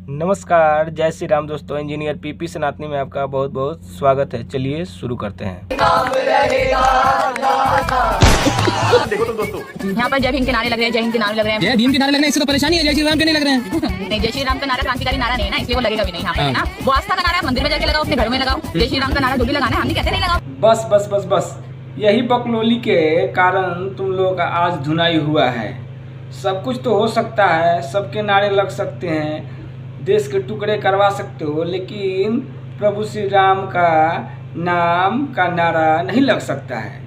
नमस्कार, जय श्री राम दोस्तों। इंजीनियर पीपी सनातनी में आपका बहुत बहुत स्वागत है। चलिए शुरू करते हैं। देखो तुम दोस्तों, यहाँ पर जय भीम के नारे लग रहे हैं, जय हिंद के नारे लग रहे हैं। जय भीम के नारे लग रहे हैं, इससे तो परेशानी है। जय श्री राम के नहीं लग रहे हैं। नहीं, जय श्री राम का नारा क्रांतिकारी नारा नहीं है ना, इसलिए वो लगेगा भी नहीं यहाँ पे, है ना। वो आस्था का नारा मंदिर में जाके लगाओ, अपने घर में लगाओ। जय श्री राम का नारा जो भी लगाना है, हम नहीं कहते नहीं लगाओ। बस बस बस बस यही बकलोली के कारण तुम लोगों का आज धुनाई हुआ है। सब कुछ तो हो सकता है, सबके नारे लग सकते हैं, देश के टुकड़े करवा सकते हो, लेकिन प्रभु श्री राम का नाम का नारा नहीं लग सकता है।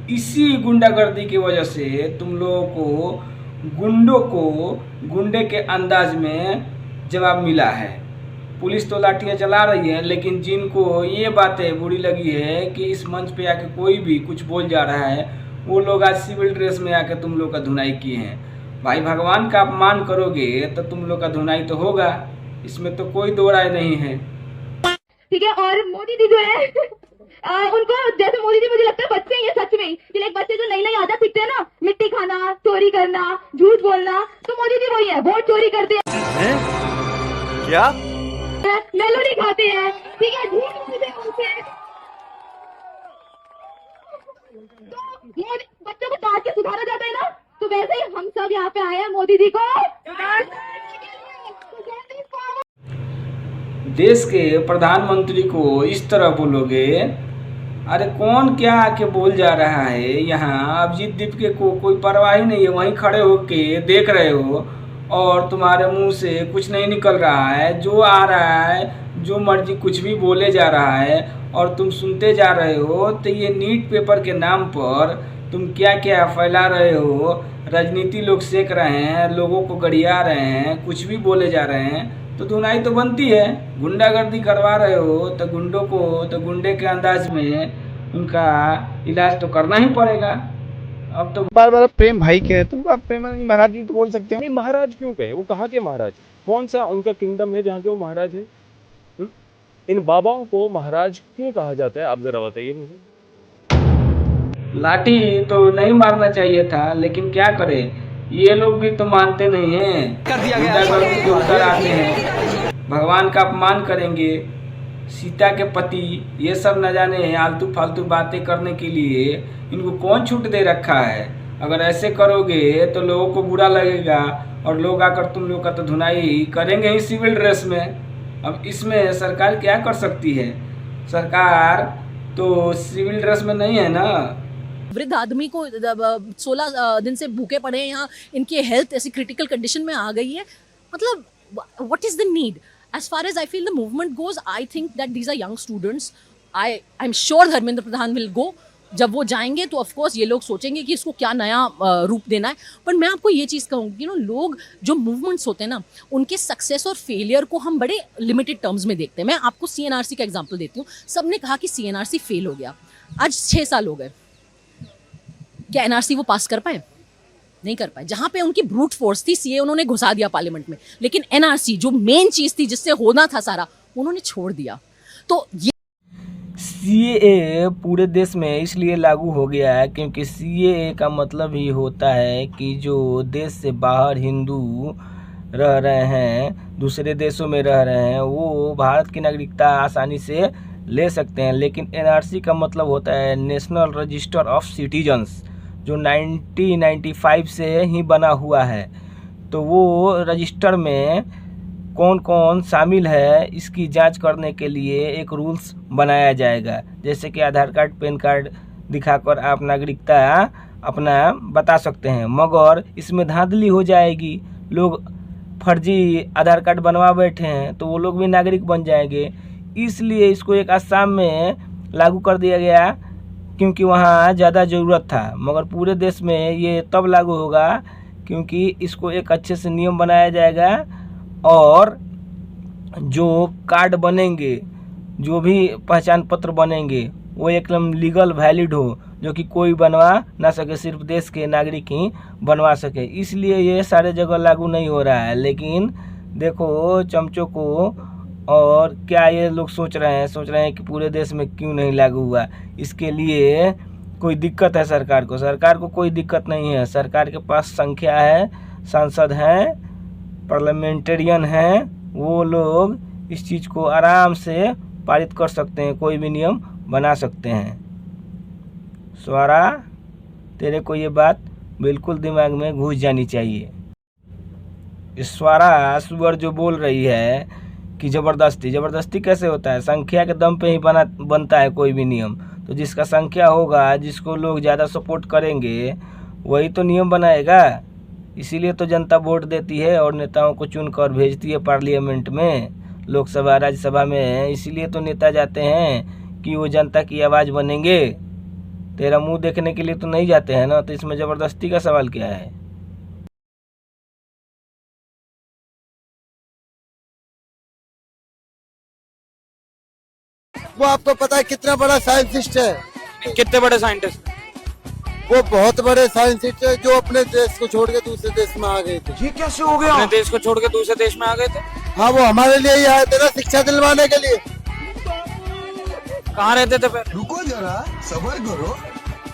इसी गुंडागर्दी की वजह से तुम लोगों को गुंडे के अंदाज में जवाब मिला है। पुलिस तो लाठियाँ चला रही है, लेकिन जिनको ये बातें बुरी लगी है कि इस मंच पे आके कोई भी कुछ बोल जा रहा है, वो लोग आज सिविल ड्रेस में आके तुम लोग का धुनाई किए हैं। भाई, भगवान का अपमान करोगे तो तुम लोग का धुनाई तो होगा, इसमें तो कोई दो राय नहीं है। ठीक है। और मोदी जी जो है उनको, जैसे मोदी जी मुझे लगता है बच्चे हैं ये सच में कि लाइक बच्चे जो नई नई आदत सीखते हैं ना, मिट्टी खाना, चोरी करना, झूठ बोलना, तो मोदी जी वही है, वोट चोरी करते हैं, क्या मेलोडी खाते हैं, ठीक है, झूठ बोलते हैं उनसे। तो मोदी बच्चों को डांट के सुधारा जाता है ना, तो वैसे ही हम सब यहाँ पे आए हैं मोदी जी को। देश के प्रधानमंत्री को इस तरह बोलोगे? अरे कौन क्या आके बोल जा रहा है यहाँ? अभिजीत दीपके को कोई परवाह ही नहीं है, वहीं खड़े होके देख रहे हो और तुम्हारे मुंह से कुछ नहीं निकल रहा है। जो आ रहा है, जो मर्जी कुछ भी बोले जा रहा है और तुम सुनते जा रहे हो। तो ये नीट पेपर के नाम पर तुम क्या क्या फैला रहे हो? राजनीति लोग सेक रहे हैं, लोगों को गड़िया रहे हैं, कुछ भी बोले जा रहे हैं, तो धुनाई तो बनती है। गुंडागर्दी करवा रहे हो तो गुंडों को तो गुंडे के अंदाज में उनका इलाज तो करना ही पड़ेगा। अब तो बार बार प्रेम भाई कहे तो आप प्रेम महाराज जी तो बोल सकते हो। नहीं, महाराज क्यों कहे? वो कहाँ के महाराज? कौन सा उनका किंगडम है जहाँ के वो महाराज है? इन बाबाओं को महाराज क्यों कहा जाता है, आप जरा बताइए मुझे। लाठी तो नहीं मारना चाहिए था, लेकिन क्या करें, ये लोग भी तो मानते नहीं हैं। गुंडागर्दी के उतर आते हैं, भगवान का अपमान करेंगे, सीता के पति, ये सब न जाने आलतू फालतू बातें करने के लिए इनको कौन छूट दे रखा है। अगर ऐसे करोगे तो लोगों को बुरा लगेगा और लोग आकर तुम लोग का तो धुनाई करेंगे ही सिविल ड्रेस में। अब इसमें सरकार क्या कर सकती है? सरकार तो सिविल ड्रेस में नहीं है ना। वृद्ध आदमी को 16 दिन से भूखे पड़े हैं, यहाँ इनकी हेल्थ ऐसी क्रिटिकल कंडीशन में आ गई है। मतलब what is the need? As far as I feel the movement goes, I think that these are young students. I am sure Dharmendra Pradhan will go. जब वो जाएंगे तो ऑफ कोर्स ये लोग सोचेंगे कि इसको क्या नया रूप देना है। पर मैं आपको ये चीज़ कहूँगी, लोग जो मूवमेंट्स होते हैं ना, उनके सक्सेस और फेलियर को हम बड़े लिमिटेड टर्म्स में देखते हैं। मैं आपको CNRC का एग्जाम्पल देती हूँ। सबने कहा कि CNRC फेल हो गया, आज 6 साल हो गए। क्या NRC वो पास कर पाए? नहीं कर पाए। जहाँ पे उनकी ब्रूट फोर्स थी, CA उन्होंने घुसा दिया पार्लियामेंट में, लेकिन NRC जो मेन चीज़ थी जिससे होना था सारा, उन्होंने छोड़ दिया। तो ये CAA पूरे देश में इसलिए लागू हो गया है क्योंकि CAA का मतलब ही होता है कि जो देश से बाहर हिंदू रह रहे हैं, दूसरे देशों में रह रहे हैं, वो भारत की नागरिकता आसानी से ले सकते हैं। लेकिन NRC का मतलब होता है नेशनल रजिस्टर ऑफ सिटीजन्स, जो 1995 से ही बना हुआ है। तो वो रजिस्टर में कौन कौन शामिल है, इसकी जांच करने के लिए एक रूल्स बनाया जाएगा। जैसे कि आधार कार्ड, पैन कार्ड दिखाकर आप नागरिकता अपना बता सकते हैं, मगर इसमें धांधली हो जाएगी। लोग फर्जी आधार कार्ड बनवा बैठे हैं तो वो लोग भी नागरिक बन जाएंगे। इसलिए इसको एक असम में लागू कर दिया गया क्योंकि वहाँ ज़्यादा ज़रूरत था, मगर पूरे देश में ये तब लागू होगा क्योंकि इसको एक अच्छे से नियम बनाया जाएगा और जो कार्ड बनेंगे, जो भी पहचान पत्र बनेंगे, वो एकदम लीगल वैलिड हो, जो कि कोई बनवा ना सके, सिर्फ देश के नागरिक ही बनवा सके। इसलिए ये सारे जगह लागू नहीं हो रहा है। लेकिन देखो चमचों को, और क्या ये लोग सोच रहे हैं कि पूरे देश में क्यों नहीं लागू हुआ। इसके लिए कोई दिक्कत है सरकार को कोई दिक्कत नहीं है। सरकार के पास संख्या है, सांसद हैं, पार्लियामेंटेरियन हैं, वो लोग इस चीज़ को आराम से पारित कर सकते हैं, कोई भी नियम बना सकते हैं। स्वरा, तेरे को ये बात बिल्कुल दिमाग में घुस जानी चाहिए। स्वरा सुअर जो बोल रही है कि ज़बरदस्ती कैसे होता है? संख्या के दम पे ही बनता है कोई भी नियम। तो जिसका संख्या होगा, जिसको लोग ज़्यादा सपोर्ट करेंगे, वही तो नियम बनाएगा। इसीलिए तो जनता वोट देती है और नेताओं को चुनकर भेजती है पार्लियामेंट में, लोकसभा राज्यसभा में। इसीलिए तो नेता जाते हैं कि वो जनता की आवाज़ बनेंगे। तेरा मुंह देखने के लिए तो नहीं जाते हैं ना, तो इसमें ज़बरदस्ती का सवाल क्या है? वो आपको पता है कितना बड़ा साइंटिस्ट है? कितने बड़े साइंटिस्ट? वो बहुत बड़े साइंटिस्ट है जो अपने देश को छोड़ के दूसरे देश में आ गए थे। ये कैसे हो गया? अपने देश को छोड़ के दूसरे देश में आ गए थे? हाँ, वो हमारे लिए ही आए थे ना, शिक्षा दिलवाने के लिए। कहाँ रहते थे फिर? रुको जरा, सबर करो।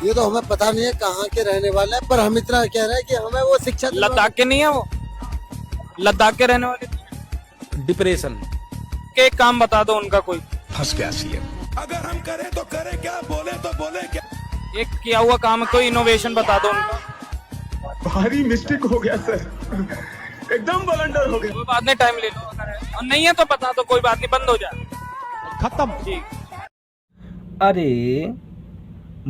ये तो हमें पता नहीं है कहाँ के रहने वाले हैं, पर हम इतना कह रहे हैं कि हमें वो शिक्षा लद्दाख के नहीं है वो? लद्दाख के रहने वाले? डिप्रेशन के एक काम बता दो उनका कोई। फंस गया सीएम। अगर हम करें तो करें क्या, बोले तो बोले क्या? एक किया हुआ काम, कोई इनोवेशन बता दो उनका। भारी मिस्टेक हो गया सर, एकदम ब्लंडर हो गया। कोई बात नहीं, टाइम ले लो, और नहीं है तो बता दो, कोई बात नहीं, बंद हो जाए, खत्म। ठीक। अरे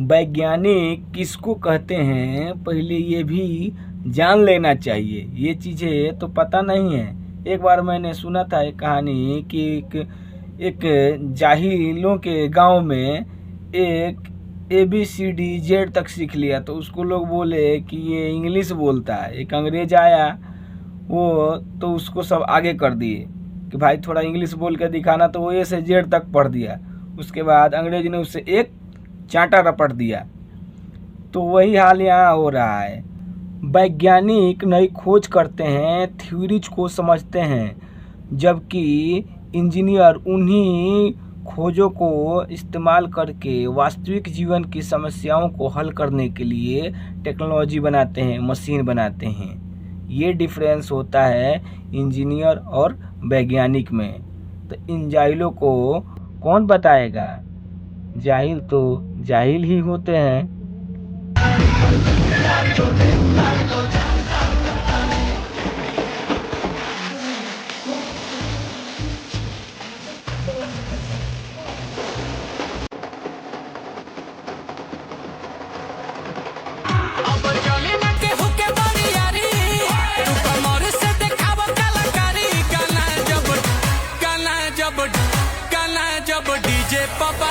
वैज्ञानिक किसको कहते हैं, पहले ये भी जान लेना चाहिए। ये चीज़ें तो पता नहीं है। एक बार मैंने सुना था एक कहानी कि एक जाहिलों के गांव में एक ABCD तक सीख लिया, तो उसको लोग बोले कि ये इंग्लिश बोलता है। एक अंग्रेज आया, वो तो उसको सब आगे कर दिए कि भाई थोड़ा इंग्लिश बोल के दिखाना, तो वो A से Z तक पढ़ दिया। उसके बाद अंग्रेज ने उससे एक चांटा रपट दिया। तो वही हाल यहाँ हो रहा है। वैज्ञानिक नई खोज करते हैं, थ्योरीज को समझते हैं, जबकि इंजीनियर उन्हीं खोजों को इस्तेमाल करके वास्तविक जीवन की समस्याओं को हल करने के लिए टेक्नोलॉजी बनाते हैं, मशीन बनाते हैं। ये डिफरेंस होता है इंजीनियर और वैज्ञानिक में। तो इन जाहिलों को कौन बताएगा? जाहिल तो जाहिल ही होते हैं। जब डीजे पापा